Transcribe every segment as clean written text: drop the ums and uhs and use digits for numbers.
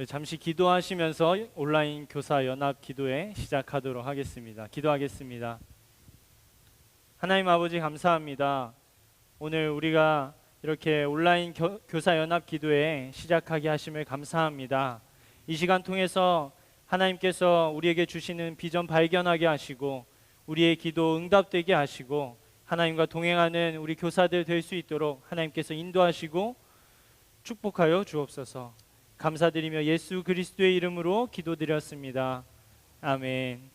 잠시 기도하시면서 온라인 교사 연합 기도회 시작하도록 하겠습니다. 기도하겠습니다. 하나님 아버지 감사합니다. 오늘 우리가 이렇게 온라인 교사 연합 기도회 시작하게 하심을 감사합니다. 이 시간 통해서 하나님께서 우리에게 주시는 비전 발견하게 하시고 우리의 기도 응답되게 하시고 하나님과 동행하는 우리 교사들 될 수 있도록 하나님께서 인도하시고 축복하여 주옵소서. 감사드리며 예수 그리스도의 이름으로 기도드렸습니다. 아멘.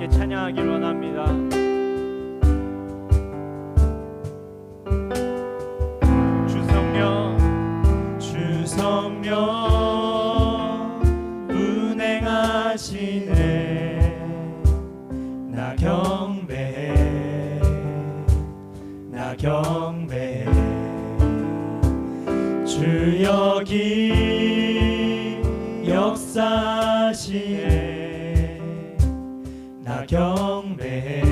찬양하기를 원합니다. 주 성령 운행하시네. 나 경배해 주 여기 역사하시네. 나 경배해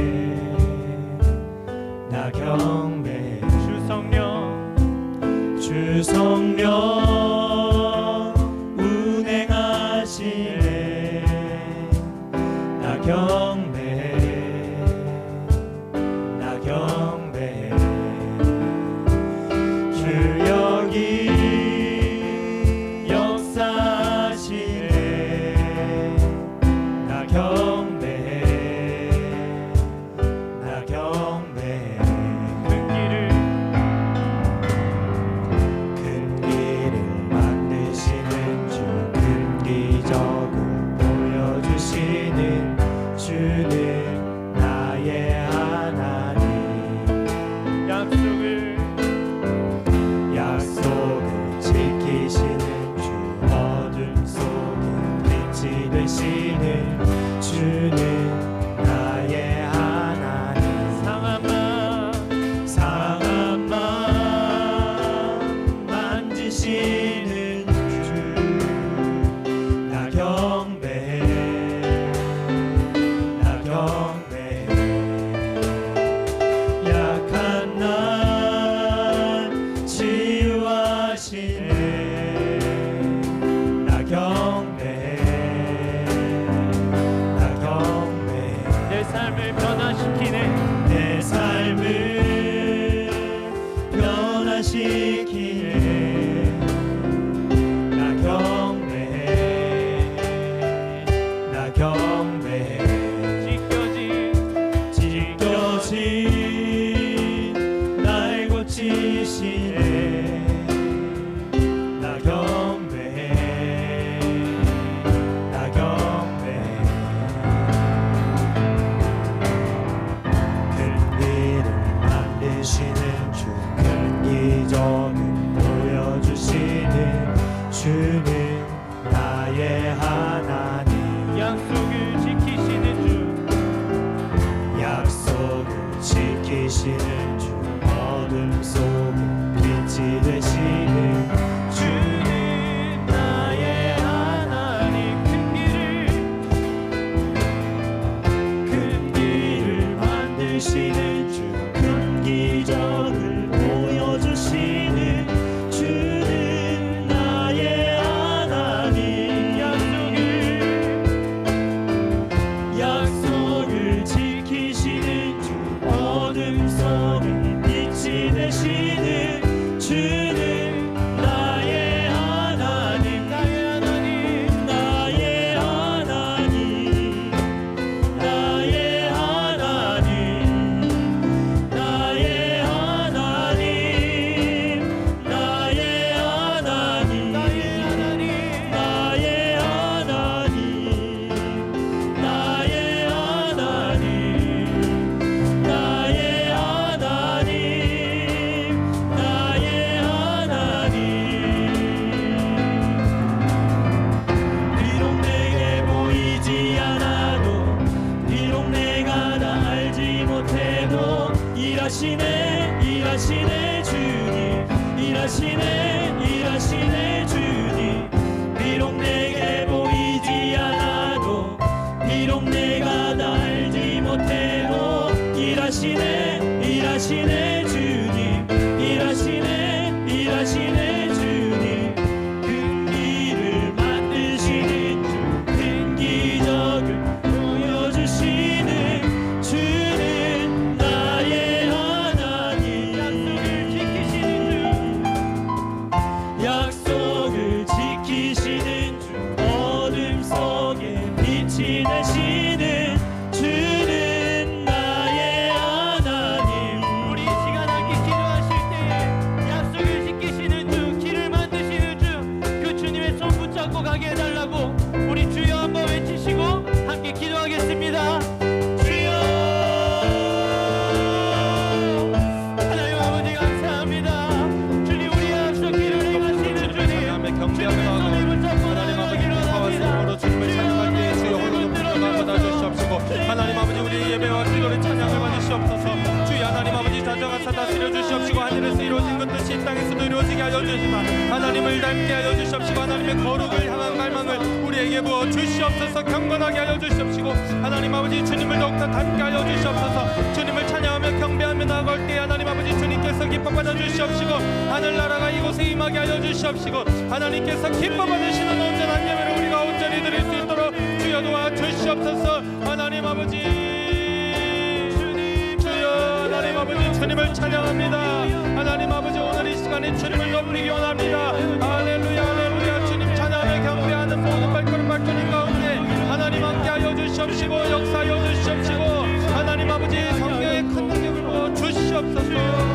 주 성령 운행하시네. 나 경배해 주 여기 역사하시네. 나 경배해 큰 길을 만드시는 주, 큰 기적을 보여주시는 주는 나의 하나님. 약속을 지키시는 주, 어둠 속에 빛이 되시는 주는 나의 하나님. 상한 맘 만지시는 주, 나 경배해 약한 빛이 되시는 주는 나의 하나님. 우리 이 시간 함께 기도하실 때에 약속을 지키시는 주, 길을 만드시는 주, 그 주님의 손 붙잡고 가게 해달라고 우리 주여 한번 외치시고 함께 기도하겠습니다. 주여, 하나님 아버지 감사합니다. 주님, 우리 약속 길을 행하시는 주님, 주님의 손을 붙잡고 하나님 아버지 나가기로 기뻐하심으로 합니다. 주님을 찬양할 때에 주여 홀로 높여 받아주시옵시고, 하나님 아버지 우리 예배와 기도를 찬양을 받으시옵소서. 주여 하나님 아버지 다정하사 다스려 주시옵시고, 하늘에서 이루어진 것 뜻이 이 땅에서도 이루어지게 하여 주시마. 하나님을 닮게 하여 주시옵시고, 하나님의 거룩을 향한 갈망을 우리에게 부어 주시옵소서. 경건하게 하여 주시옵시고, 하나님 아버지 주님을 더욱더 닮게 하여 주시옵소서. 주님을 찬양하며 경배하며 나아갈 때 하나님 아버지 주님께서 기뻐 받아 주시옵시고, 하늘나라가 이곳에 임하게 하여 주시옵시고, 하나님께서 기뻐 받으시는 온전한 예배를 우리가 온전히 드릴 수 있도록 주여 도와 주시옵소서. 하나님 아버지 주여, 하나님 아버지 주님을 찬양합니다. 하나님 아버지 오늘 이 시간에 주님을 높이기 원합니다. 할렐루야 할렐루야. 주님 찬양하며 경배하는 모든 발걸음 주님 가운데 하나님 함께하여 주시옵시고, 역사하여 주시옵시고, 하나님 아버지 성령의 큰 능력을 부어 주시옵소서. 주여.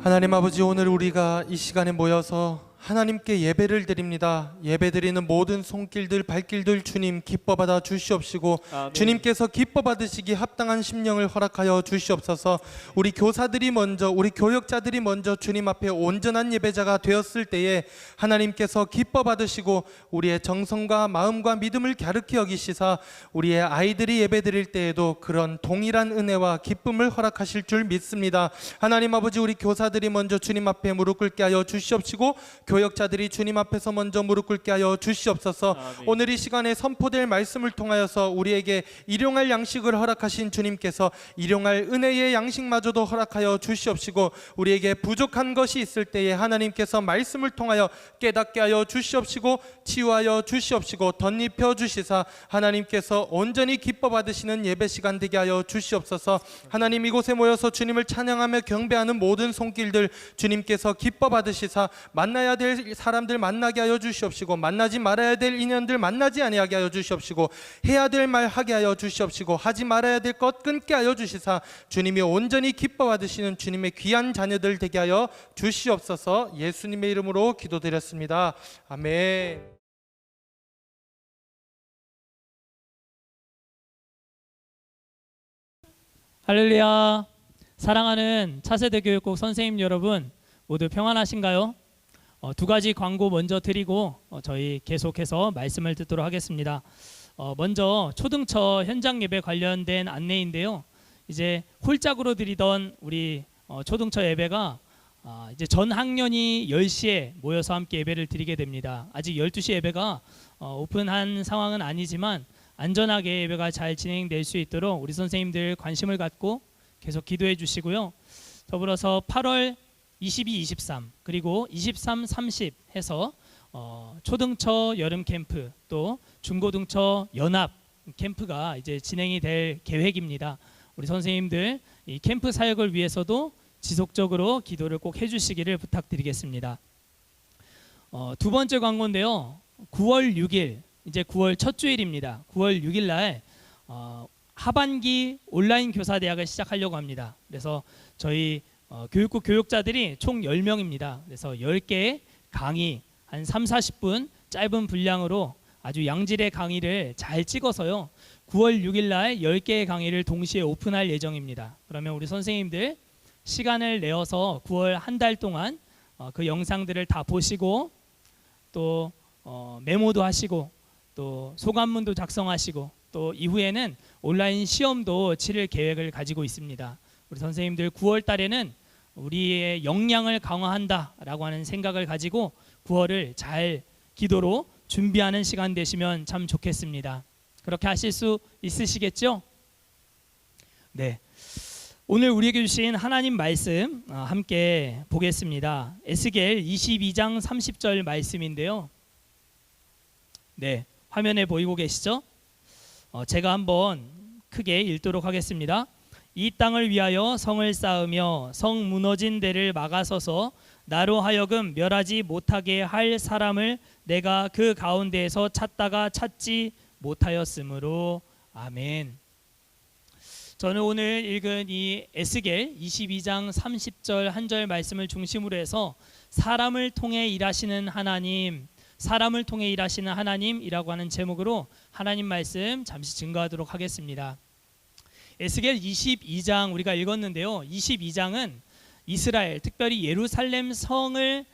하나님 아버지, 오늘 우리가 이 시간에 모여서 하나님께 예배를 드립니다. 예배드리는 모든 손길들 발길들 주님 기뻐 받아 주시옵시고, 아멘. 주님께서 기뻐 받으시기 합당한 심령을 허락하여 주시옵소서. 우리 교사들이 먼저, 우리 교역자들이 먼저 주님 앞에 온전한 예배자가 되었을 때에 하나님께서 기뻐 받으시고 우리의 정성과 마음과 믿음을 갸륵히 여기시사 우리의 아이들이 예배드릴 때에도 그런 동일한 은혜와 기쁨을 허락하실 줄 믿습니다. 하나님 아버지, 우리 교사들이 먼저 주님 앞에 무릎 꿇게 하여 주시옵시고, 교역자들이 주님 앞에서 먼저 무릎 꿇게 하여 주시옵소서. 아멘. 오늘 이 시간에 선포될 말씀을 통하여서 우리에게 일용할 양식을 허락하신 주님께서 일용할 은혜의 양식마저도 허락하여 주시옵시고, 우리에게 부족한 것이 있을 때에 하나님께서 말씀을 통하여 깨닫게 하여 주시옵시고, 치유하여 주시옵시고, 덧입혀 주시사 하나님께서 온전히 기뻐 받으시는 예배 시간 되게 하여 주시옵소서. 하나님, 이곳에 모여서 주님을 찬양하며 경배하는 모든 손길들 주님께서 기뻐 받으시사 만나야 될 사람들 만나게 하여 주시옵시고, 만나지 말아야 될 인연들 만나지 아니하게 하여 주시옵시고, 해야 될 말 하게 하여 주시옵시고, 하지 말아야 될 것 끊게 하여 주시사 주님이 온전히 기뻐 받으시는 주님의 귀한 자녀들 되게 하여 주시옵소서. 예수님의 이름으로 기도드렸습니다. 아멘. 할렐루야. 사랑하는 차세대 교육국 선생님 여러분, 모두 평안하신가요? 두 가지 광고 먼저 드리고 저희 계속해서 말씀을 듣도록 하겠습니다. 먼저 초등처 현장 예배 관련된 안내인데요. 이제 홀짝으로 드리던 우리 초등처 예배가 이제 전 학년이 10시에 모여서 함께 예배를 드리게 됩니다. 아직 12시 예배가 오픈한 상황은 아니지만 안전하게 예배가 잘 진행될 수 있도록 우리 선생님들 관심을 갖고 계속 기도해 주시고요. 더불어서 8월 22, 23 그리고 23, 30 해서 초등처 여름 캠프 또 중고등처 연합 캠프가 이제 진행이 될 계획입니다. 우리 선생님들 이 캠프 사역을 위해서도 지속적으로 기도를 꼭 해주시기를 부탁드리겠습니다. 두 번째 광고인데요. 9월 6일 이제 9월 첫 주일입니다. 9월 6일 날 하반기 온라인 교사대학을 시작하려고 합니다. 그래서 저희 교육국 교육자들이 총 10명입니다. 그래서 10개의 강의 한 30-40분 짧은 분량으로 아주 양질의 강의를 잘 찍어서요. 9월 6일 날 10개의 강의를 동시에 오픈할 예정입니다. 그러면 우리 선생님들 시간을 내어서 9월 한 달 동안 그 영상들을 다 보시고 또 메모도 하시고 또 소감문도 작성하시고 또 이후에는 온라인 시험도 치를 계획을 가지고 있습니다. 우리 선생님들 9월 달에는 우리의 역량을 강화한다라고 하는 생각을 가지고 9월을 잘 기도로 준비하는 시간 되시면 참 좋겠습니다. 그렇게 하실 수 있으시겠죠? 네. 오늘 우리에게 주신 하나님 말씀 함께 보겠습니다. 에스겔 22장 30절 말씀인데요. 네, 화면에 보이고 계시죠? 제가 한번 크게 읽도록 하겠습니다. 이 땅을 위하여 성을 쌓으며 성 무너진 데를 막아서서 나로 하여금 멸하지 못하게 할 사람을 내가 그 가운데에서 찾다가 찾지 못하였으므로 아멘. 저는 오늘 읽은 이 에스겔 22장 30절 한 절 말씀을 중심으로 해서 사람을 통해 일하시는 하나님, 사람을 통해 일하시는 하나님이라고 하는 제목으로 하나님 말씀 잠시 증거하도록 하겠습니다. 에스겔 22장 우리가 읽었는데요. 22장은 이스라엘, 특별히 예루살렘 성을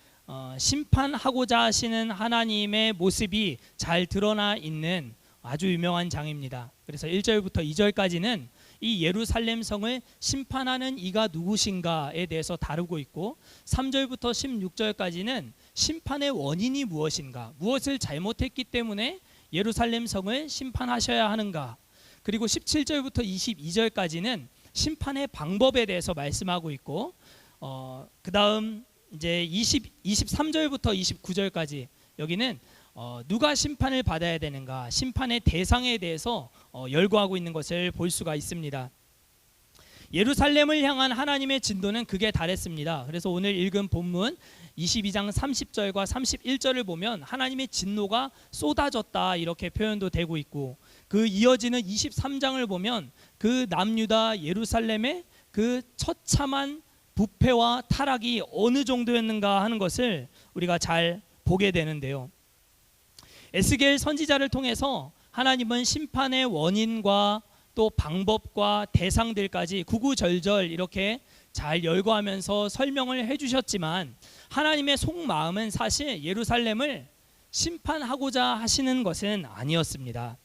심판하고자 하시는 하나님의 모습이 잘 드러나 있는 아주 유명한 장입니다. 그래서 1절부터 2절까지는 이 예루살렘 성을 심판하는 이가 누구신가에 대해서 다루고 있고 3절부터 16절까지는 심판의 원인이 무엇인가, 무엇을 잘못했기 때문에 예루살렘 성을 심판하셔야 하는가, 그리고 17절부터 22절까지는 심판의 방법에 대해서 말씀하고 있고 그 다음 이제 23절부터 29절까지 여기는 누가 심판을 받아야 되는가, 심판의 대상에 대해서 열거하고 있는 것을 볼 수가 있습니다. 예루살렘을 향한 하나님의 진도는 극에 달했습니다. 그래서 오늘 읽은 본문 22장 30절과 31절을 보면 하나님의 진노가 쏟아졌다 이렇게 표현도 되고 있고, 그 이어지는 23장을 보면 그 남유다 예루살렘의 그 처참한 부패와 타락이 어느 정도였는가 하는 것을 우리가 잘 보게 되는데요. 에스겔 선지자를 통해서 하나님은 심판의 원인과 또 방법과 대상들까지 구구절절 이렇게 잘 열거하면서 설명을 해주셨지만 하나님의 속마음은 사실 예루살렘을 심판하고자 하시는 것은 아니었습니다.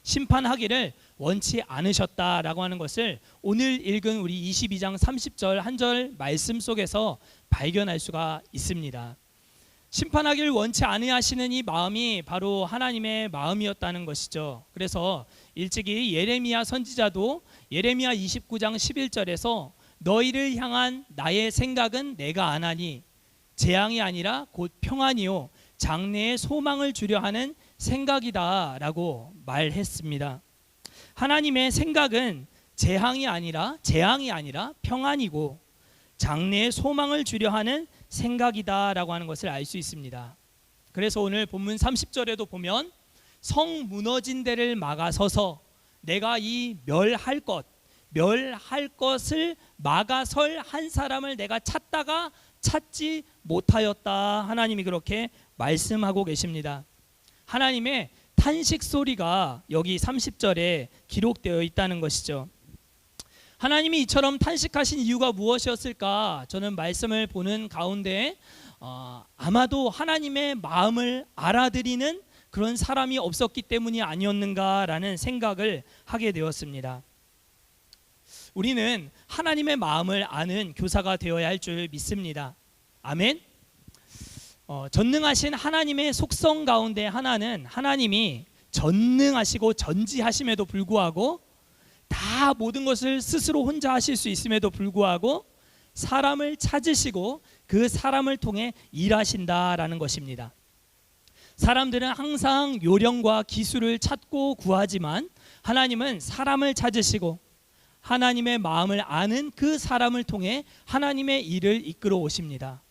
심판하기를 원치 않으셨다라고 하는 것을 오늘 읽은 우리 22장 30절 한 절 말씀 속에서 발견할 수가 있습니다. 심판하기를 원치 않으시는 이 마음이 바로 하나님의 마음이었다는 것이죠. 그래서 일찍이 예레미야 선지자도 예레미야 29장 11절에서 너희를 향한 나의 생각은 내가 아나니 재앙이 아니라 곧 평안이요 장래의 소망을 주려 하는 생각이다 라고 말했습니다. 하나님의 생각은 재앙이 아니라 평안이고 장래의 소망을 주려 하는 생각이다 라고 하는 것을 알 수 있습니다. 그래서 오늘 본문 30절에도 보면 성 무너진 데를 막아서서 내가 이 멸할 것을 막아설 한 사람을 내가 찾다가 찾지 못하였다, 하나님이 그렇게 말씀하고 계십니다. 하나님의 탄식 소리가 여기 30절에 기록되어 있다는 것이죠. 하나님이 이처럼 탄식하신 이유가 무엇이었을까? 저는 말씀을 보는 가운데 아마도 하나님의 마음을 알아들이는 그런 사람이 없었기 때문이 아니었는가라는 생각을 하게 되었습니다. 우리는 하나님의 마음을 아는 교사가 되어야 할 줄 믿습니다. 아멘. 전능하신 하나님의 속성 가운데 하나는 하나님이 전능하시고 전지하심에도 불구하고 다 모든 것을 스스로 혼자 하실 수 있음에도 불구하고 사람을 찾으시고 그 사람을 통해 일하신다라는 것입니다. 사람들은 항상 요령과 기술을 찾고 구하지만 하나님은 사람을 찾으시고 하나님의 마음을 아는 그 사람을 통해 하나님의 일을 이끌어 오십니다.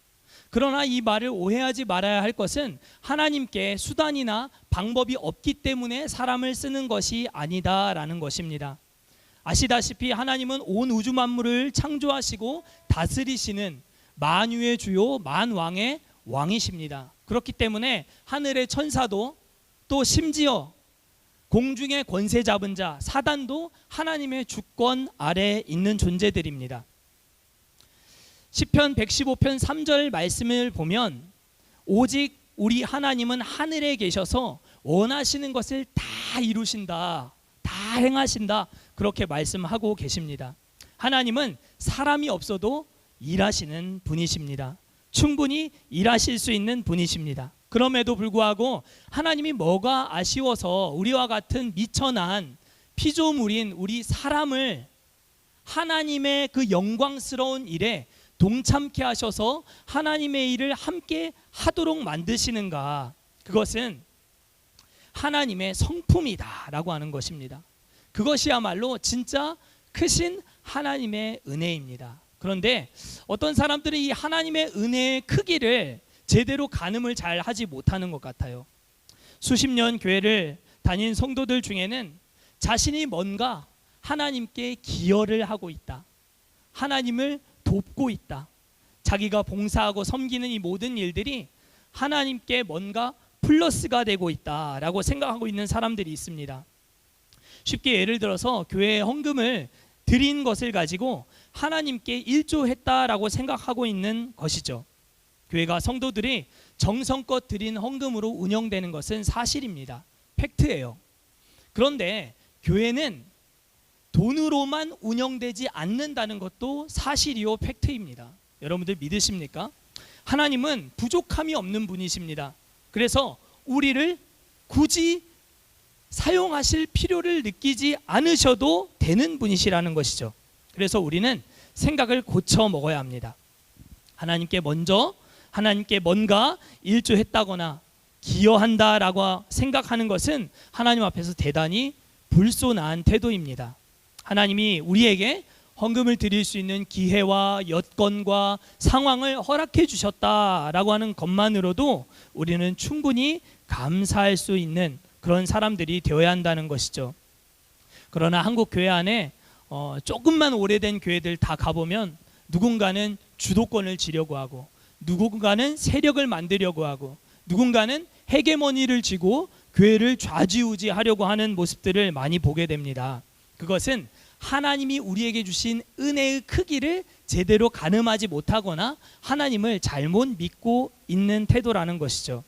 그러나 이 말을 오해하지 말아야 할 것은 하나님께 수단이나 방법이 없기 때문에 사람을 쓰는 것이 아니다라는 것입니다. 아시다시피 하나님은 온 우주 만물을 창조하시고 다스리시는 만유의 주요 만왕의 왕이십니다. 그렇기 때문에 하늘의 천사도 또 심지어 공중의 권세 잡은 자 사단도 하나님의 주권 아래에 있는 존재들입니다. 시편 115편 3절 말씀을 보면 오직 우리 하나님은 하늘에 계셔서 원하시는 것을 다 이루신다, 다 행하신다, 그렇게 말씀하고 계십니다. 하나님은 사람이 없어도 일하시는 분이십니다. 충분히 일하실 수 있는 분이십니다. 그럼에도 불구하고 하나님이 뭐가 아쉬워서 우리와 같은 미천한 피조물인 우리 사람을 하나님의 그 영광스러운 일에 동참케 하셔서 하나님의 일을 함께 하도록 만드시는가? 그것은 하나님의 성품이다라고 하는 것입니다. 그것이야말로 진짜 크신 하나님의 은혜입니다. 그런데 어떤 사람들은 이 하나님의 은혜의 크기를 제대로 가늠을 잘 하지 못하는 것 같아요. 수십 년 교회를 다닌 성도들 중에는 자신이 뭔가 하나님께 기여를 하고 있다, 하나님을 돕고 있다, 자기가 봉사하고 섬기는 이 모든 일들이 하나님께 뭔가 플러스가 되고 있다라고 생각하고 있는 사람들이 있습니다. 쉽게 예를 들어서 교회에 헌금을 드린 것을 가지고 하나님께 일조했다라고 생각하고 있는 것이죠. 교회가 성도들이 정성껏 드린 헌금으로 운영되는 것은 사실입니다. 팩트예요. 그런데 교회는 돈으로만 운영되지 않는다는 것도 사실이요 팩트입니다. 여러분들 믿으십니까? 하나님은 부족함이 없는 분이십니다. 그래서 우리를 굳이 사용하실 필요를 느끼지 않으셔도 되는 분이시라는 것이죠. 그래서 우리는 생각을 고쳐 먹어야 합니다. 하나님께 뭔가 일조했다거나 기여한다라고 생각하는 것은 하나님 앞에서 대단히 불손한 태도입니다. 하나님이 우리에게 헌금을 드릴 수 있는 기회와 여건과 상황을 허락해 주셨다라고 하는 것만으로도 우리는 충분히 감사할 수 있는 그런 사람들이 되어야 한다는 것이죠. 그러나 한국 교회 안에 조금만 오래된 교회들 다 가보면 누군가는 주도권을 쥐려고 하고, 누군가는 세력을 만들려고 하고, 누군가는 헤게모니를 쥐고 교회를 좌지우지하려고 하는 모습들을 많이 보게 됩니다. 그것은 하나님이 우리에게 주신 은혜의 크기를 제대로 가늠하지 못하거나 하나님을 잘못 믿고 있는 태도라는 것이죠.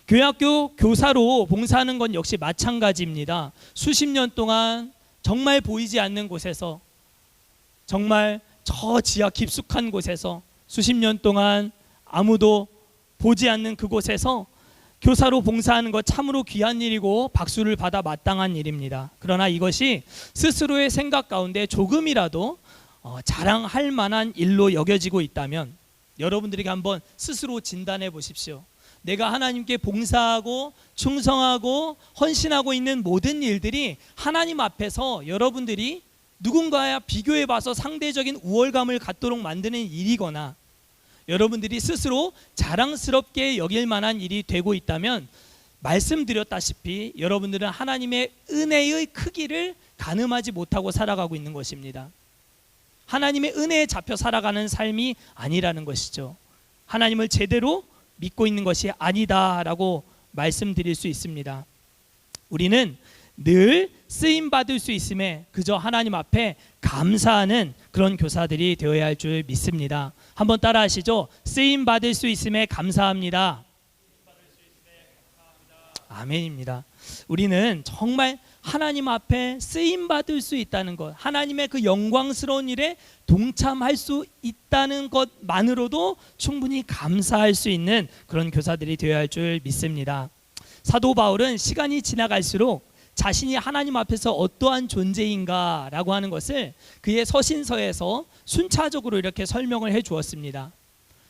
교회학교 교사로 봉사하는 건 역시 마찬가지입니다. 수십 년 동안 정말 보이지 않는 곳에서, 정말 저 지하 깊숙한 곳에서 수십 년 동안 아무도 보지 않는 그곳에서 교사로 봉사하는 것 참으로 귀한 일이고 박수를 받아 마땅한 일입니다. 그러나 이것이 스스로의 생각 가운데 조금이라도 자랑할 만한 일로 여겨지고 있다면 여러분들에게 한번 스스로 진단해 보십시오. 내가 하나님께 봉사하고 충성하고 헌신하고 있는 모든 일들이 하나님 앞에서 여러분들이 누군가와 비교해 봐서 상대적인 우월감을 갖도록 만드는 일이거나 여러분들이 스스로 자랑스럽게 여길 만한 일이 되고 있다면 말씀드렸다시피 여러분들은 하나님의 은혜의 크기를 가늠하지 못하고 살아가고 있는 것입니다. 하나님의 은혜에 잡혀 살아가는 삶이 아니라는 것이죠. 하나님을 제대로 믿고 있는 것이 아니다라고 말씀드릴 수 있습니다. 우리는 늘 쓰임받을 수 있음에 그저 하나님 앞에 감사하는 그런 교사들이 되어야 할 줄 믿습니다. 한번 따라 하시죠. 쓰임받을 수 있음에 감사합니다. 아멘입니다. 우리는 정말 하나님 앞에 쓰임받을 수 있다는 것, 하나님의 그 영광스러운 일에 동참할 수 있다는 것만으로도 충분히 감사할 수 있는 그런 교사들이 되어야 할 줄 믿습니다. 사도 바울은 시간이 지나갈수록 자신이 하나님 앞에서 어떠한 존재인가라고 하는 것을 그의 서신서에서 순차적으로 이렇게 설명을 해 주었습니다.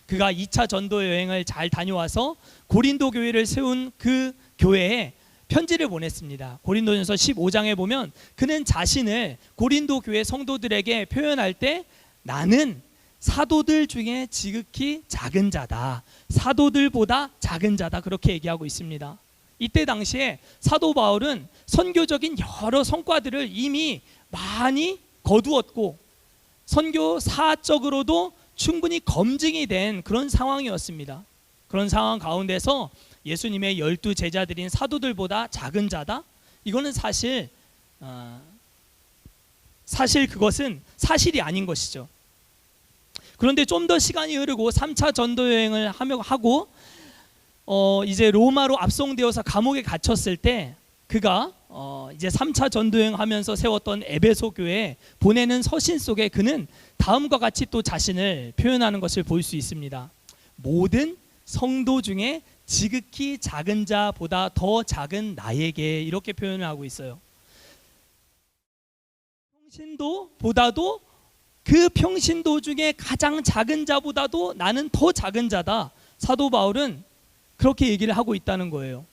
그가 2차 전도 여행을 잘 다녀와서 고린도 교회를 세운 그 교회에 편지를 보냈습니다. 고린도전서 15장에 보면 그는 자신을 고린도 교회 성도들에게 표현할 때 나는 사도들 중에 지극히 작은 자다, 사도들보다 작은 자다, 그렇게 얘기하고 있습니다. 이때 당시에 사도 바울은 선교적인 여러 성과들을 이미 많이 거두었고 선교사적으로도 충분히 검증이 된 그런 상황이었습니다. 그런 상황 가운데서 예수님의 12 제자들인 사도들보다 작은 자다? 이거는 사실 그것은 사실이 아닌 것이죠. 그런데 좀 더 시간이 흐르고 3차 전도 여행을 하고 이제 로마로 압송되어서 감옥에 갇혔을 때 그가 이제 3차 전도여행 하면서 세웠던 에베소 교회에 보내는 서신 속에 그는 다음과 같이 또 자신을 표현하는 것을 볼 수 있습니다. 모든 성도 중에 지극히 작은 자보다 더 작은 나에게, 이렇게 표현을 하고 있어요. 평신도보다도 그 평신도 중에 가장 작은 자보다도 나는 더 작은 자다. 사도 바울은 그렇게 얘기를 하고 있다는 거예요.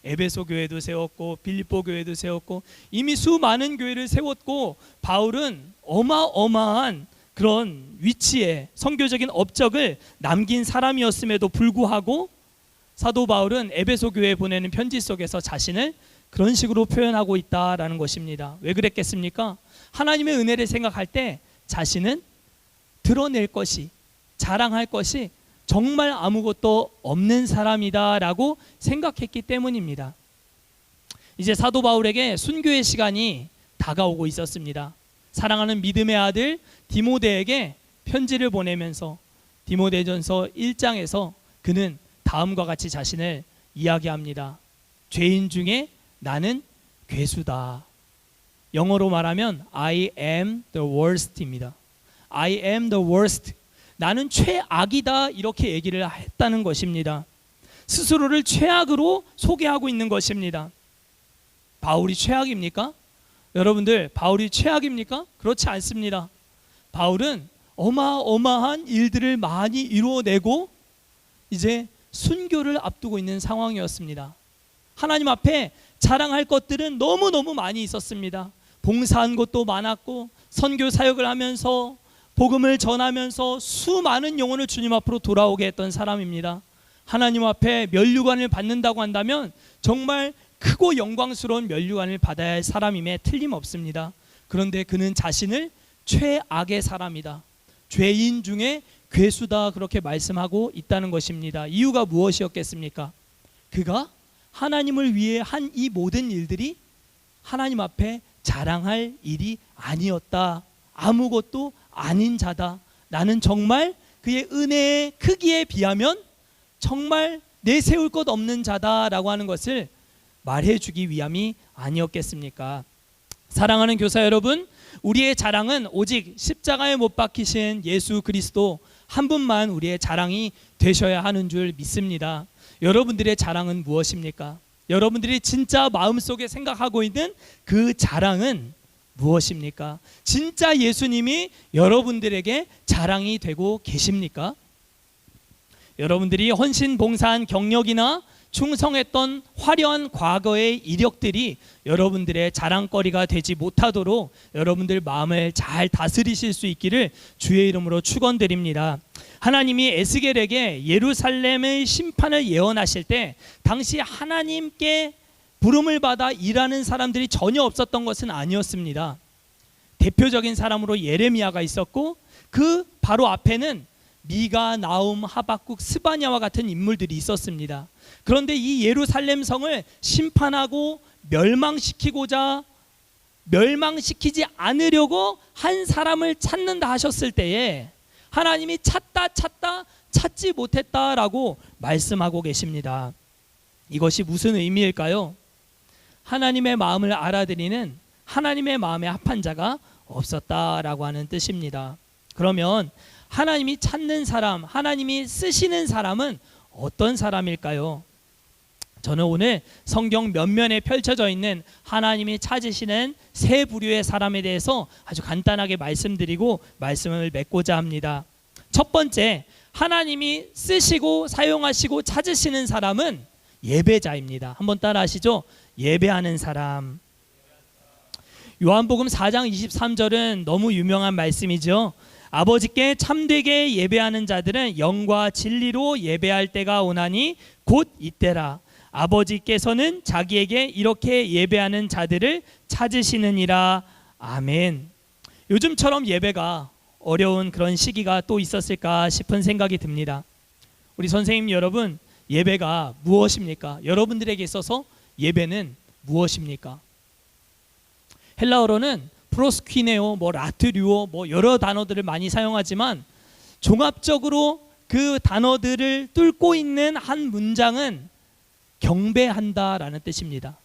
에베소 교회도 세웠고 빌립보 교회도 세웠고 이미 수많은 교회를 세웠고 바울은 어마어마한 그런 위치에 선교적인 업적을 남긴 사람이었음에도 불구하고 사도 바울은 에베소 교회에 보내는 편지 속에서 자신을 그런 식으로 표현하고 있다라는 것입니다. 왜 그랬겠습니까? 하나님의 은혜를 생각할 때 자신은 드러낼 것이, 자랑할 것이 정말 아무것도 없는 사람이다라고 생각했기 때문입니다. 이제 사도 바울에게 순교의 시간이 다가오고 있었습니다. 사랑하는 믿음의 아들 디모데에게 편지를 보내면서 디모데전서 1장에서 그는 다음과 같이 자신을 이야기합니다. 죄인 중에 나는 괴수다. 영어로 말하면 I am the worst입니다. I am the worst. 나는 최악이다 이렇게 얘기를 했다는 것입니다. 스스로를 최악으로 소개하고 있는 것입니다. 바울이 최악입니까? 여러분들, 바울이 최악입니까? 그렇지 않습니다. 바울은 어마어마한 일들을 많이 이루어내고 이제 순교를 앞두고 있는 상황이었습니다. 하나님 앞에 자랑할 것들은 너무너무 많이 있었습니다. 봉사한 것도 많았고 선교 사역을 하면서 복음을 전하면서 수많은 영혼을 주님 앞으로 돌아오게 했던 사람입니다. 하나님 앞에 면류관을 받는다고 한다면 정말 크고 영광스러운 면류관을 받아야 할 사람임에 틀림없습니다. 그런데 그는 자신을 최악의 사람이다, 죄인 중에 괴수다 그렇게 말씀하고 있다는 것입니다. 이유가 무엇이었겠습니까? 그가 하나님을 위해 한 이 모든 일들이 하나님 앞에 자랑할 일이 아니었다. 아무것도 아닌 자다. 나는 정말 그의 은혜의 크기에 비하면 정말 내세울 것 없는 자다라고 하는 것을 말해주기 위함이 아니었겠습니까? 사랑하는 교사 여러분, 우리의 자랑은 오직 십자가에 못 박히신 예수 그리스도 한 분만 우리의 자랑이 되셔야 하는 줄 믿습니다. 여러분들의 자랑은 무엇입니까? 여러분들이 진짜 마음속에 생각하고 있는 그 자랑은 무엇입니까? 진짜 예수님이 여러분들에게 자랑이 되고 계십니까? 여러분들이 헌신 봉사한 경력이나 충성했던 화려한 과거의 이력들이 여러분들의 자랑거리가 되지 못하도록 여러분들 마음을 잘 다스리실 수 있기를 주의 이름으로 축원드립니다. 하나님이 에스겔에게 예루살렘의 심판을 예언하실 때 당시 하나님께 부름을 받아 일하는 사람들이 전혀 없었던 것은 아니었습니다. 대표적인 사람으로 예레미야가 있었고 그 바로 앞에는 미가, 나움, 하박국, 스바냐와 같은 인물들이 있었습니다. 그런데 이 예루살렘 성을 심판하고 멸망시키지 않으려고 한 사람을 찾는다 하셨을 때에 하나님이 찾다 찾지 못했다라고 말씀하고 계십니다. 이것이 무슨 의미일까요? 하나님의 마음을 알아들이는 하나님의 마음에 합한 자가 없었다라고 하는 뜻입니다. 그러면 하나님이 찾는 사람, 하나님이 쓰시는 사람은 어떤 사람일까요? 저는 오늘 성경 면면에 펼쳐져 있는 하나님이 찾으시는 세 부류의 사람에 대해서 아주 간단하게 말씀드리고 말씀을 맺고자 합니다. 첫 번째, 하나님이 쓰시고 사용하시고 찾으시는 사람은 예배자입니다. 한번 따라하시죠. 예배하는 사람. 요한복음 4장 23절은 너무 유명한 말씀이죠. 아버지께 참되게 예배하는 자들은 영과 진리로 예배할 때가 오나니 곧 이때라. 아버지께서는 자기에게 이렇게 예배하는 자들을 찾으시느니라. 아멘. 요즘처럼 예배가 어려운 그런 시기가 또 있었을까 싶은 생각이 듭니다. 우리 선생님 여러분, 예배가 무엇입니까? 여러분들에게 있어서 예배는 무엇입니까? 헬라어로는 프로스퀴네오, 라트류오, 여러 단어들을 많이 사용하지만 종합적으로 그 단어들을 뚫고 있는 한 문장은 경배한다라는 뜻입니다.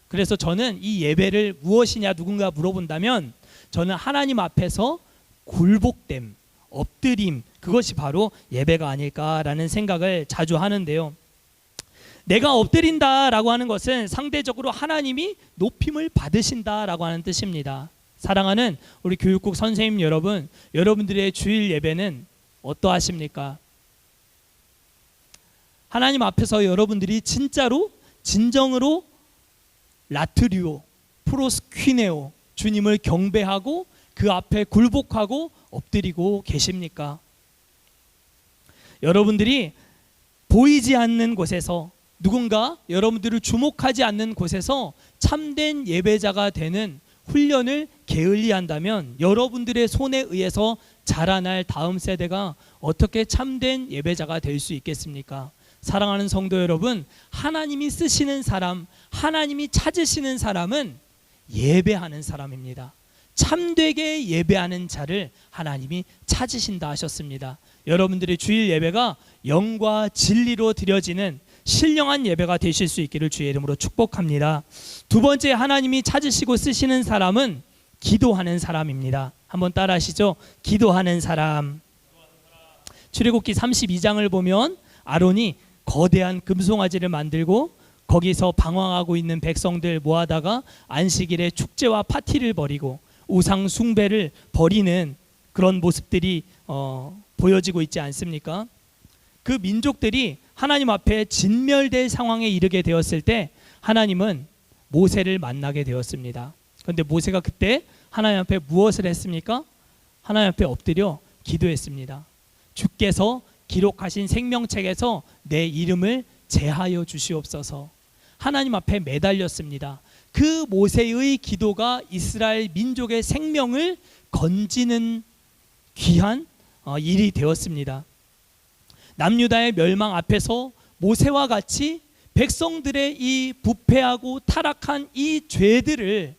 그래서 저는 이 예배를 무엇이냐 누군가 물어본다면 저는 하나님 앞에서 굴복됨, 엎드림, 그것이 바로 예배가 아닐까라는 생각을 자주 하는데요. 내가 엎드린다라고 하는 것은 상대적으로 하나님이 높임을 받으신다라고 하는 뜻입니다. 사랑하는 우리 교육국 선생님 여러분, 여러분들의 주일 예배는 어떠하십니까? 하나님 앞에서 여러분들이 진짜로 진정으로 라트리오, 프로스퀴네오, 주님을 경배하고 그 앞에 굴복하고 엎드리고 계십니까? 여러분들이 보이지 않는 곳에서, 누군가 여러분들을 주목하지 않는 곳에서 참된 예배자가 되는 훈련을 게을리한다면 여러분들의 손에 의해서 자라날 다음 세대가 어떻게 참된 예배자가 될 수 있겠습니까? 사랑하는 성도 여러분, 하나님이 쓰시는 사람, 하나님이 찾으시는 사람은 예배하는 사람입니다. 참되게 예배하는 자를 하나님이 찾으신다 하셨습니다. 여러분들의 주일 예배가 영과 진리로 드려지는 신령한 예배가 되실 수 있기를 주의 이름으로 축복합니다. 두 번째, 하나님이 찾으시고 쓰시는 사람은 기도하는 사람입니다. 한번 따라 하시죠. 기도하는 사람. 출애굽기 32장을 보면 아론이 거대한 금송아지를 만들고 거기서 방황하고 있는 백성들 모아다가 안식일에 축제와 파티를 벌이고 우상 숭배를 벌이는 그런 모습들이 보여지고 있지 않습니까? 그 민족들이 하나님 앞에 진멸될 상황에 이르게 되었을 때 하나님은 모세를 만나게 되었습니다. 그런데 모세가 그때 하나님 앞에 무엇을 했습니까? 하나님 앞에 엎드려 기도했습니다. 주께서 기록하신 생명책에서 내 이름을 제하여 주시옵소서. 하나님 앞에 매달렸습니다. 그 모세의 기도가 이스라엘 민족의 생명을 건지는 귀한 일이 되었습니다. 남유다의 멸망 앞에서 모세와 같이 백성들의 이 부패하고 타락한 이 죄들을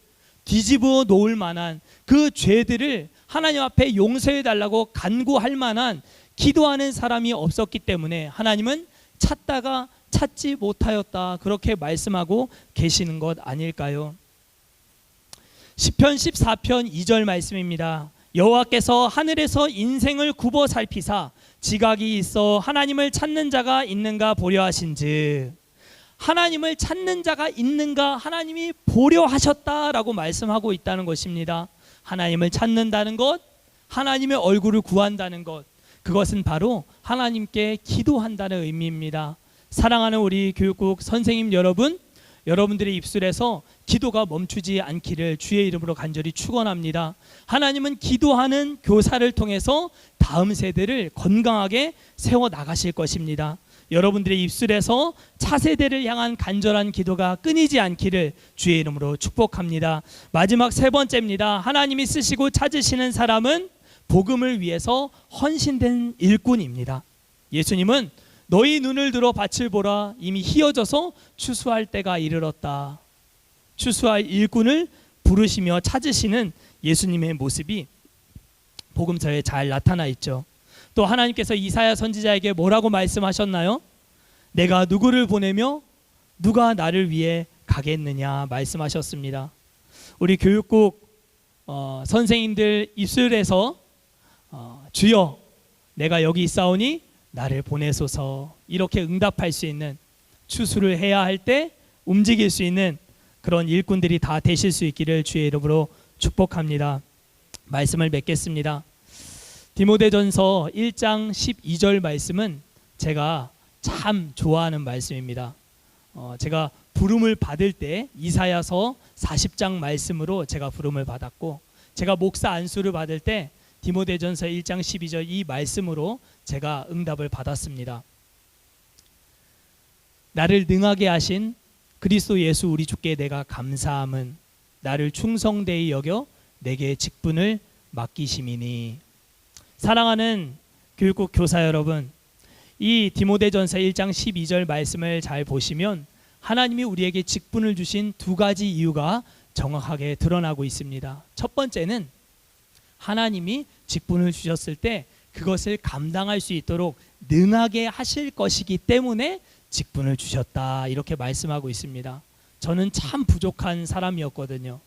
뒤집어 놓을 만한, 그 죄들을 하나님 앞에 용서해 달라고 간구할 만한 기도하는 사람이 없었기 때문에 하나님은 찾다가 찾지 못하였다, 그렇게 말씀하고 계시는 것 아닐까요? 시편 14편 2절 말씀입니다. 여호와께서 하늘에서 인생을 굽어 살피사 지각이 있어 하나님을 찾는 자가 있는가 보려 하신즉, 하나님을 찾는 자가 있는가 하나님이 보려 하셨다라고 말씀하고 있다는 것입니다. 하나님을 찾는다는 것, 하나님의 얼굴을 구한다는 것, 그것은 바로 하나님께 기도한다는 의미입니다. 사랑하는 우리 교육국 선생님 여러분, 여러분들의 입술에서 기도가 멈추지 않기를 주의 이름으로 간절히 축원합니다. 하나님은 기도하는 교사를 통해서 다음 세대를 건강하게 세워 나가실 것입니다. 여러분들의 입술에서 차세대를 향한 간절한 기도가 끊이지 않기를 주의 이름으로 축복합니다. 마지막 세 번째입니다. 하나님이 쓰시고 찾으시는 사람은 복음을 위해서 헌신된 일꾼입니다. 예수님은 너희 눈을 들어 밭을 보라, 이미 희어져서 추수할 때가 이르렀다. 추수할 일꾼을 부르시며 찾으시는 예수님의 모습이 복음서에 잘 나타나 있죠. 또 하나님께서 이사야 선지자에게 뭐라고 말씀하셨나요? 내가 누구를 보내며 누가 나를 위해 가겠느냐 말씀하셨습니다. 우리 교육국 선생님들 입술에서 주여 내가 여기 있사오니 나를 보내소서, 이렇게 응답할 수 있는, 추수를 해야 할 때 움직일 수 있는 그런 일꾼들이 다 되실 수 있기를 주의 이름으로 축복합니다. 말씀을 맺겠습니다. 디모데전서 1장 12절 말씀은 제가 참 좋아하는 말씀입니다. 제가 부름을 받을 때 이사야서 40장 말씀으로 제가 부름을 받았고, 제가 목사 안수를 받을 때 디모데전서 1장 12절 이 말씀으로 제가 응답을 받았습니다. 나를 능하게 하신 그리스도 예수 우리 주께 내가 감사함은 나를 충성되이 여겨 내게 직분을 맡기심이니. 사랑하는 교육국 교사 여러분, 이 디모데전서 1장 12절 말씀을 잘 보시면 하나님이 우리에게 직분을 주신 두 가지 이유가 정확하게 드러나고 있습니다. 첫 번째는 하나님이 직분을 주셨을 때 그것을 감당할 수 있도록 능하게 하실 것이기 때문에 직분을 주셨다, 이렇게 말씀하고 있습니다. 저는 참 부족한 사람이었거든요.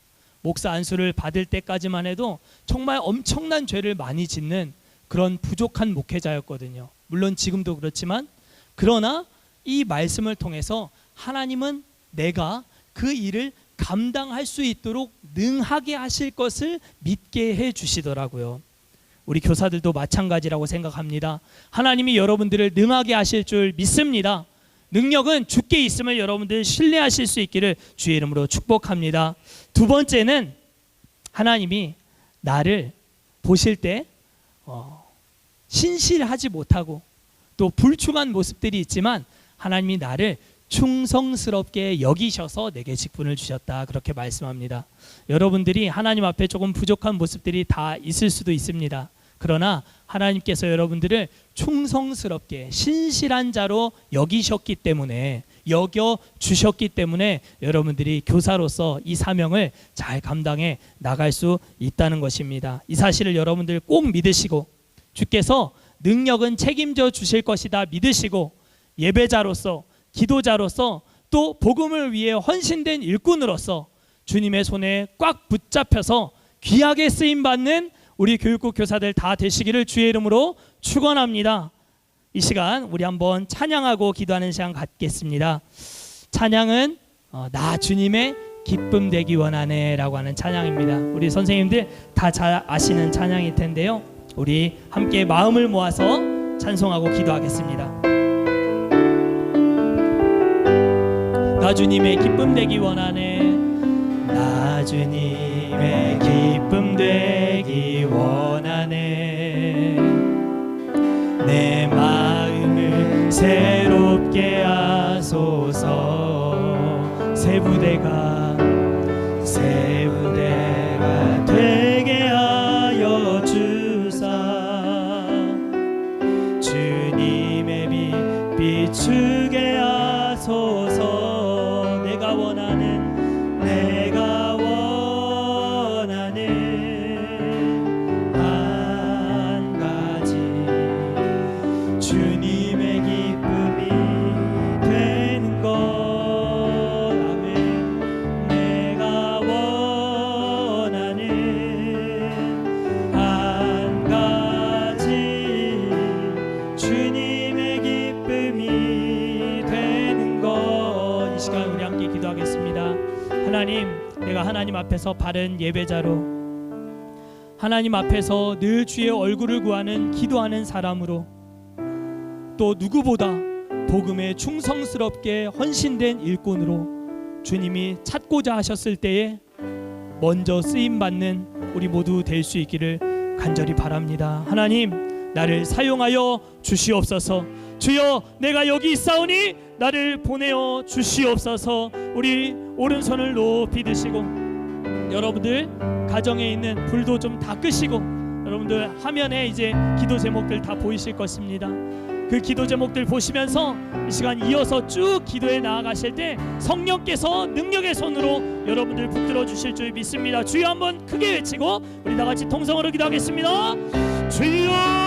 목사 안수를 받을 때까지만 해도 정말 엄청난 죄를 많이 짓는 그런 부족한 목회자였거든요. 물론 지금도 그렇지만, 그러나 이 말씀을 통해서 하나님은 내가 그 일을 감당할 수 있도록 능하게 하실 것을 믿게 해 주시더라고요. 우리 교사들도 마찬가지라고 생각합니다. 하나님이 여러분들을 능하게 하실 줄 믿습니다. 능력은 주께 있음을 여러분들 신뢰하실 수 있기를 주의 이름으로 축복합니다. 두 번째는 하나님이 나를 보실 때 신실하지 못하고 또 불충한 모습들이 있지만 하나님이 나를 충성스럽게 여기셔서 내게 직분을 주셨다, 그렇게 말씀합니다. 여러분들이 하나님 앞에 조금 부족한 모습들이 다 있을 수도 있습니다. 그러나 하나님께서 여러분들을 충성스럽게 신실한 자로 여기셨기 때문에, 여겨 주셨기 때문에 여러분들이 교사로서 이 사명을 잘 감당해 나갈 수 있다는 것입니다. 이 사실을 여러분들 꼭 믿으시고, 주께서 능력은 책임져 주실 것이다 믿으시고, 예배자로서, 기도자로서, 또 복음을 위해 헌신된 일꾼으로서 주님의 손에 꽉 붙잡혀서 귀하게 쓰임받는 우리 교육국 교사들 다 되시기를 주의 이름으로 축원합니다. 이 시간 우리 한번 찬양하고 기도하는 시간 갖겠습니다. 찬양은 나 주님의 기쁨 되기 원하네 라고 하는 찬양입니다. 우리 선생님들 다 잘 아시는 찬양일 텐데요, 우리 함께 마음을 모아서 찬송하고 기도하겠습니다. 나 주님의 기쁨 되기 원하네, 나 주님의 기쁨 되기 원하네, 내 마음을 새롭게 하소서, 새 부대가 되게 하여 주사, 주님의 빛 비추게 하소서, 내가 원하는 한 가지 주님의 기쁨이 되는 것, 아멘. 내가 원하는 한 가지 주님의 기쁨이 되는 것. 이 시간 우리 함께 기도하겠습니다. 하나님, 내가 하나님 앞에서 바른 예배자로, 하나님 앞에서 늘 주의 얼굴을 구하는 기도하는 사람으로, 또 누구보다 복음에 충성스럽게 헌신된 일꾼으로 주님이 찾고자 하셨을 때에 먼저 쓰임받는 우리 모두 될 수 있기를 간절히 바랍니다. 하나님, 나를 사용하여 주시옵소서. 주여, 내가 여기 있사오니 나를 보내어 주시옵소서. 우리 오른손을 높이 드시고, 여러분들 가정에 있는 불도 좀 다 끄시고, 여러분들 화면에 이제 기도 제목들 다 보이실 것입니다. 그 기도 제목들 보시면서 이 시간 이어서 쭉 기도에 나아가실 때 성령께서 능력의 손으로 여러분들 붙들어 주실 줄 믿습니다. 주여 한번 크게 외치고 우리 다 같이 통성으로 기도하겠습니다. 주여,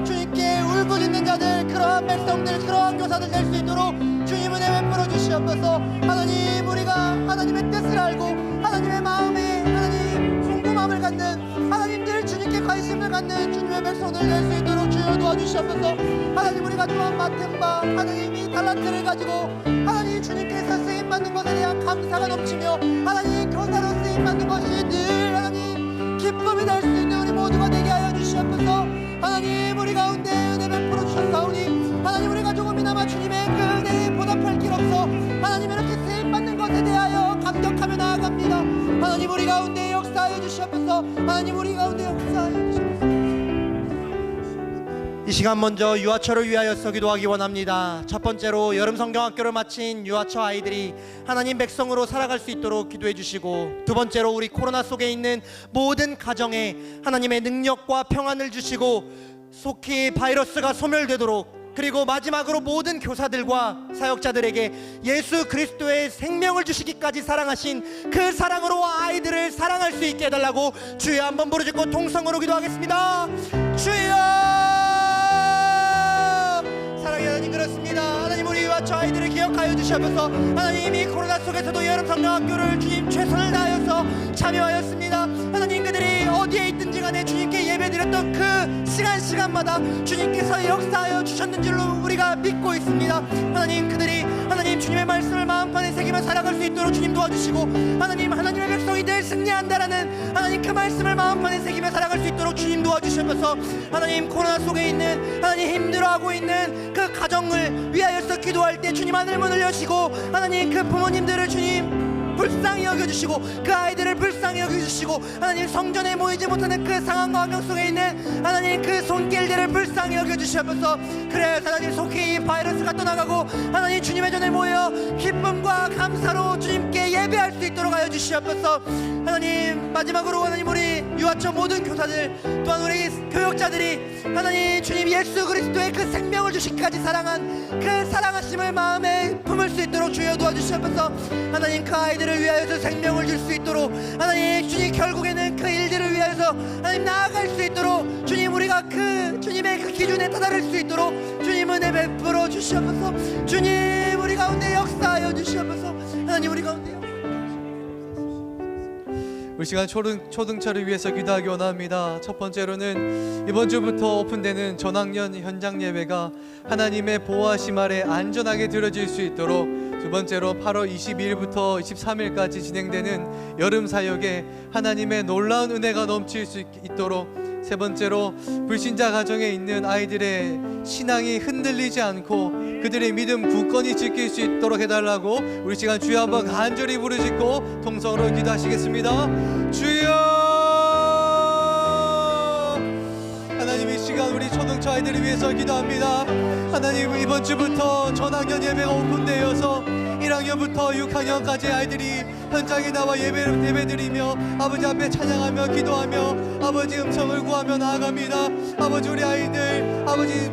주님께 울부짖는 자들, 그러한 백성들, 그러한 교사들 될 수 있도록 주님 은혜 베풀어 주시옵소서. 하나님, 우리가 하나님의 뜻을 알고 하나님의 마음에 하나님 궁금함을 갖는, 하나님들 주님께 관심을 갖는 주님의 백성들 될 수 있도록 주여 도와주시옵소서. 하나님, 우리가 또한 맡은 바 하나님이 달란트를 가지고 하나님 주님께서 쓰임받는 것에 대한 감사가 넘치며 하나님 교사로 쓰임받는 것이 늘 하나님 기쁨이 될 수 있는 우리 모두가 되게 하여 주시옵소서. 하나님, 우리 가운데 은혜 베풀어 주셨사오니 하나님, 우리가 조금이나마 주님의 그 은혜에 보답할 길 없어 하나님 이렇게 쓰임받는 것에 대하여 감격하며 나아갑니다. 하나님, 우리 가운데 역사하여 주시옵소서. 하나님, 우리 가운데 역사하여 주시옵소서. 이 시간 먼저 유아처를 위하여서 기도하기 원합니다. 첫 번째로 여름 성경학교를 마친 유아처 아이들이 하나님 백성으로 살아갈 수 있도록 기도해 주시고, 두 번째로 우리 코로나 속에 있는 모든 가정에 하나님의 능력과 평안을 주시고 속히 바이러스가 소멸되도록, 그리고 마지막으로 모든 교사들과 사역자들에게 예수 그리스도의 생명을 주시기까지 사랑하신 그 사랑으로 아이들을 사랑할 수 있게 해달라고 주여 한번 부르짖고 통성으로 기도하겠습니다. 주여, 사랑의 하나님, 그렇습니다. 하나님, 우리 유아처 아이들을 기억하여 주시옵소서. 하나님, 이 코로나 속에서도 여름 성경학교를 주님 최선을 다하여서 참여하였습니다. 하나님, 그들이 어디에 있든지 간에 주님께 예배드렸던 그 시간마다 주님께서 역사하여 주셨는 줄로 우리가 믿고 있습니다. 하나님, 그들이 하나님 주님의 말씀을 마음판에 새기며 살아갈 수 있도록 주님 도와주시고 하나님 하나님의 백성이 늘 승리한다라는 하나님 그 말씀을 마음판에 새기며 살아갈 수 있도록 주님 도와주셔서 하나님 코로나 속에 있는 하나님 힘들어하고 있는 그 가정을 위하여서 기도할 때 주님 하늘문을 여시고 하나님 그 부모님들을 주님 불쌍히 여겨주시고 그 아이들을 불쌍히 여겨주시고 하나님 성전에 모이지 못하는 그 상황과 환경 속에 있는 하나님 그 손길들을 불쌍히 여겨주시면서 그래 하나님 속히 이 바이러스가 떠나가고 하나님 주님의 전에 모여 기쁨과 감사로 주님께 예배할 수 있도록 하여 주시옵소서. 하나님 마지막으로 하나님 우리 유아처 모든 교사들 또한 우리 교육자들이 하나님 주님 예수 그리스도의 그 생명을 주시기까지 사랑한 그 사랑하심을 마음에 품을 수 있도록 주여 도와주시옵소서. 하나님 그 아이들을 위하여서 생명을 줄 수 있도록 하나님 주님 결국에는 그 일들을 위하여서 하나님 나아갈 수 있도록 주님 우리가 그 주님의 그 기준에 다다를 수 있도록 주님 은혜 베풀어 주시옵소서. 주님 우리 가운데 역사하여 주시옵소서. 하나님 우리 가운데 우리 시간 초등처를 위해서 기도하기 원합니다. 첫 번째로는 이번 주부터 오픈되는 전학년 현장 예배가 하나님의 보호하심 아래 안전하게 드려질 수 있도록, 두 번째로 8월 22일부터 23일까지 진행되는 여름 사역에 하나님의 놀라운 은혜가 넘칠 수 있도록, 세 번째로 불신자 가정에 있는 아이들의 신앙이 흔들리지 않고 그들의 믿음 굳건히 지킬 수 있도록 해달라고 우리 시간 주여 한번 간절히 부르짖고 통성으로 기도하시겠습니다. 주여! 하나님 이 시간 우리 초등처 아이들을 위해서 기도합니다. 하나님 이번 주부터 전학년 예배가 오픈되어서 1학년부터 6학년까지 아이들이 현장에 나와 예배드리며 아버지 앞에 찬양하며 기도하며 아버지 음성을 구하며 나아갑니다. 아버지 우리 아이들 아버지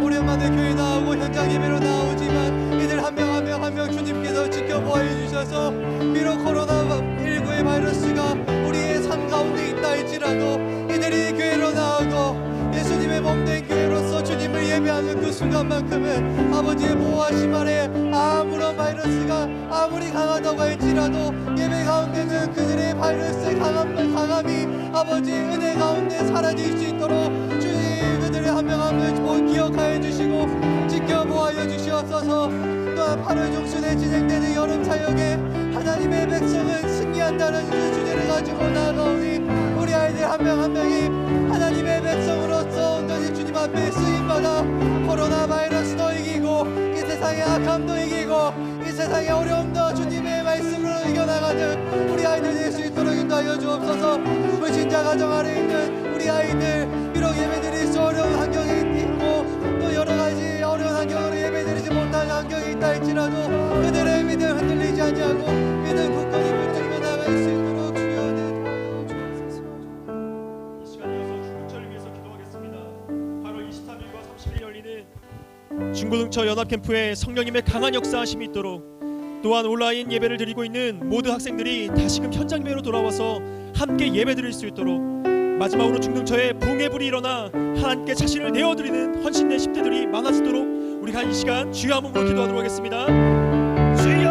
오랜만에 교회 나오고 현장 예배로 나오지만 이들 한 명 한 명 주님께서 지켜보아 주셔서 비록 코로나19의 바이러스가 우리의 삶 가운데 있다 할지라도 이들이 교회로 나오고 예수님의 몸된 교회로서 주님을 예배하는 그 순간만큼은 아버지의 보호하심 아래 아무런 바이러스가 아무리 강하다고 할지라도 예배 가운데는 그들의 바이러스의 강함이 아버지 은혜 가운데 사라질 수 있도록 주님 그들의 한 명 한 명 기억하여 주시고 지켜보아여 주시옵소서. 또한 8월 중순에 진행되는 여름 사역에 하나님의 백성은 승리한다는 그 주제를 가지고 나아가오니 우리 아이들 한 명 한 명이 하나님의 백성으로서 온전히 주님 앞에 쓰임받아 코로나 바이러스도 이기고 이 세상의 악함도 이기고 이 세상의 어려움도 주님의 말씀으로 이겨나가는 우리 아이들 될 수 있도록 인도하여 주옵소서. 불신자 가정 아래 있는 우리 아이들 비록 예배드릴 수 어려운 환경이 있고 또 여러가지 어려운 환경으로 예배드리지 못하는 환경이 있다 할지라도 그들의 믿음 흔들리지 아니하고 믿음 굳건히 붙들며 나갈 수 있도록 주여 내 주옵소서. 이 시간 이어서 중고등처를 위해서 기도하겠습니다. 8월 23일과 30일 열리는 중고등처 연합캠프에 성령님의 강한 역사하심이 있도록, 또한 온라인 예배를 드리고 있는 모든 학생들이 다시금 현장 예배로 돌아와서 함께 예배드릴 수 있도록, 마지막으로 중등처에 붕의 불이 일어나 하나님께 자신을 내어드리는 헌신된 10대들이 많아지도록 우리가 이 시간 주여 한 몸으로 기도하도록 하겠습니다. 주여!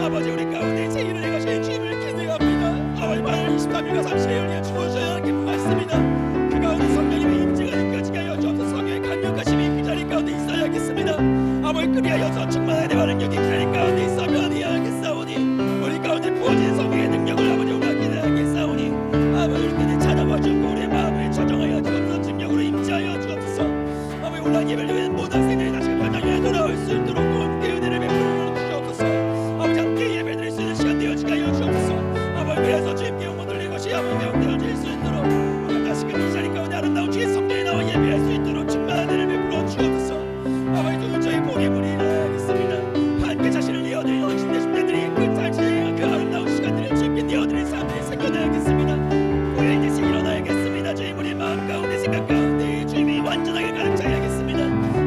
아버지 우리 가운데 제 일을 행하실 주님을 기대합니다. 아버지 8월 23일과 30일 열리는 중고등처 연합캠프 말씀입니다. 그 가운데 성령님의 임재가 느껴지게 하여 주옵소서. 성령의 강력하심이 그 자리 가운데 있어야겠습니다. 아버지 그리하여서 충만한 은혜와 능력이 그 자리 가운데 있어 면하야겠사오니 우리 가운데 부어진 성령의 능력을 아버지 우리가 기대하겠사오니 아버지 우리들이 찾아와주고 우리의 마음을 조정하여 주옵소서. 능력으로 임재하여 주옵소서. 아버지 온라인 예배를 위한 모든 학생들이 다시 현장 위에 돌아올 수 있도록 함께 은혜를 베풀어 주옵소서. 아버지 함께 예배드릴 수 있는 시간 되어지게 하여 주옵소서. 아버지 그래서 주님께 영혼 돌릴 것이 아버지 명되어질 수 있도록 우리가 다시금 이 자리 가운데 아름다운 주의 성전에 나와 예배할 수 있도록 충만한 은혜를 베풀어 주옵소서. 아버지 또 저희 복의 불이 일어나겠습니다. 함께 자신을 내어드리는 헌신된 신자들이 그 자신의 그 아름다운 시간들을 주님께 내어드릴 삶을 생겨나야겠습니다. 고요한 뜻이 일어나야겠습니다. 저희 우리 마음 가운데 생각 가운데 주님이 완전하게 가득차야겠습니다.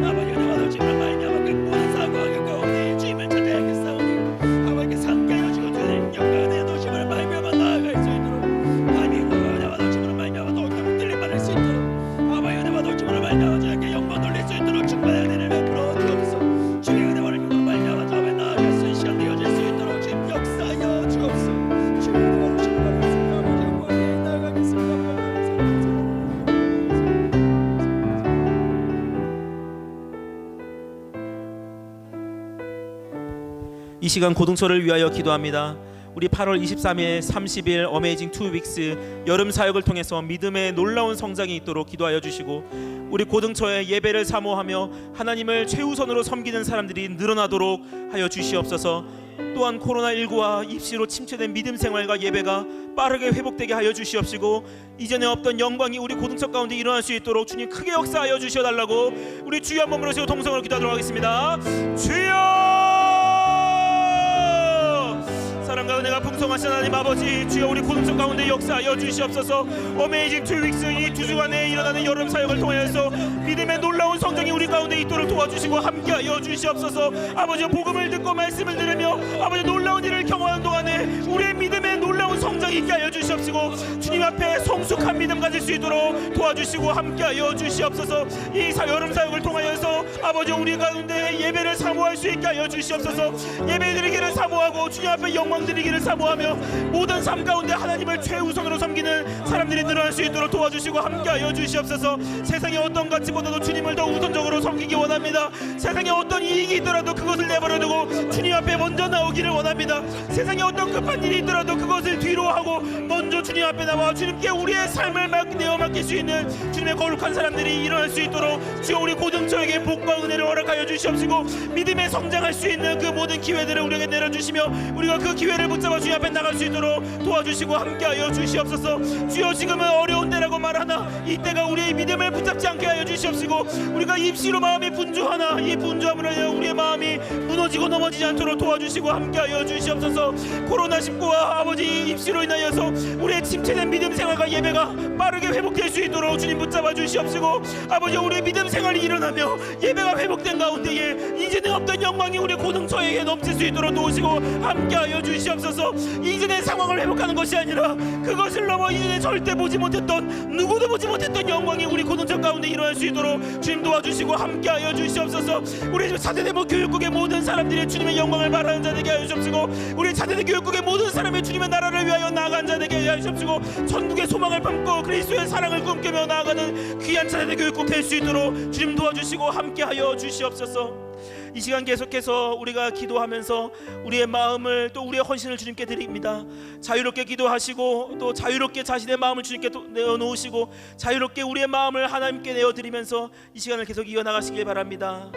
아버지 은혜와 넘치는 말미암아 그 모든 사고와 가운데 주님을 찾아야겠사오니 아버지께 함께하여 주고 주의 능력과 은혜 노심을 말미암아 나아갈 수 있도록 하나님과 은혜와 넘치는 말미암아 더욱더 붙들림 받을 수 있도록 아버지 은혜와 넘치는 말미암아 주님께 영광 돌릴 수 있도록 충만한 은혜를 베풀어 주옵소서. 주의 은혜와 능력으로 말미암아 저 앞에 나아갈 수 있는 시간 되어질 수 있도록 주님 역사하여 주옵소서. 주의 은혜와 넘치는 말미암아 아버지 영광에 나아가겠습니다. 이 시간 고등초를 위하여 기도합니다. 우리 8월 23일, 30일 어메이징 2윅스 여름 사역을 통해서 믿음의 놀라운 성장이 있도록 기도하여 주시고, 우리 고등초의 예배를 사모하며 하나님을 최우선으로 섬기는 사람들이 늘어나도록 하여 주시옵소서. 또한 코로나19와 입시로 침체된 믿음 생활과 예배가 빠르게 회복되게 하여 주시옵시고, 이전에 없던 영광이 우리 고등초 가운데 일어날 수 있도록 주님 크게 역사하여 주셔달라고 우리 주여 한번 부르시고 동성으로 기도하도록 하겠습니다. 주여! 사랑과 은혜가 풍성하신 하나님 아버지, 주여 우리 고등초 가운데 역사하여 주시옵소서. 어메이징 2윅스 이 2주간에 일어나는 여름 사역을 통해서 믿음의 놀라운 성장이 우리 가운데 있도록 도와주시고 함께하여 주시옵소서. 아버지, 복음을 듣고 말씀을 들으며 아버지 놀라운 일을 경험하는 동안에 우리의 믿음의 놀라운 성장이 있게 하여 주시옵시고, 주님 앞에 성숙한 믿음 가질 수 있도록 도와주시고 함께하여 주시옵소서. 이 여름 사역을 통하여서 아버지 우리 가운데 예배를 사모할 수 있게 하여 주시옵소서. 예배 드리기를 사모하고 주님 앞에 영광 드리기를 사모하며 모든 삶 가운데 하나님을 최우선으로 섬기는 사람들이 늘어날 수 있도록 도와주시고 함께하여 주시옵소서. 세상의 어떤 가치보다도 주님을 더 우선적으로 섬기기 원합니다. 세상에 어떤 이익이 있더라도 그것을 내버려두고 주님 앞에 먼저 나오기를 원합니다. 세상에 어떤 급한 일이 있더라도 그것을 뒤로 하고 먼저 주님 앞에 나와 주님께 우리의 삶을 내어 맡길 수 있는 주님의 거룩한 사람들이 일어날 수 있도록 주여 우리 고등초에게 복과 은혜를 허락하여 주시옵시고, 믿음에 성장할 수 있는 그 모든 기회들을 우리에게 내려주시며 우리가 그 기회를 붙잡아 주님 앞에 나갈 수 있도록 도와주시고 함께하여 주시옵소서. 주여 지금은 어려운 때라고 말하나 이때가 우리의 믿음을 붙잡지 않게 하여 주시옵시고, 우리가 입시로 마음이 분주하나 이 분주함으로 인하여 우리의 마음이 무너지고 넘어지지 않도록 도와주시고 함께하여 주시옵소서. 코로나19와 아버지 입시로 인하여서 우리의 침체된 믿음 생활과 예배가 빠르게 회복될 수 있도록 주님 붙잡아 주시옵시고, 아버지 우리의 믿음 생활이 일어나며 예배가 회복된 가운데에 이전에 없던 영광이 우리 고등초에게 넘칠 수 있도록 도우시고 함께하여 주시옵소서. 이전의 상황을 회복하는 것이 아니라 그것을 넘어 이전에 절대 보지 못했던, 누구도 보지 못했던 영광이 우리 고등초 가운데 일어날 수 있도록 주님 도와주시고 함께하여 주시옵소서. 우리 차세대모 교육국의 모든 사람들이 주님의 영광을 바라는 자 되게 하여 주옵시고, 우리 차세대 교육국의 모든 사람이 주님의 나라를 위하여 나아간 자 되게 하여 주옵시고, 천국의 소망을 품고 그리스도의 사랑을 꿈꾸며 나아가는 귀한 차세대 교육국 될 수 있도록 주님 도와주시고 함께하여 주시옵소서. 이 시간 계속해서 우리가 기도하면서 우리의 마음을 또 우리의 헌신을 주님께 드립니다. 자유롭게 기도하시고 또 자유롭게 자신의 마음을 주님께 내어놓으시고 자유롭게 우리의 마음을 하나님께 내어드리면서 이 시간을 계속 이어나가시길 바랍니다.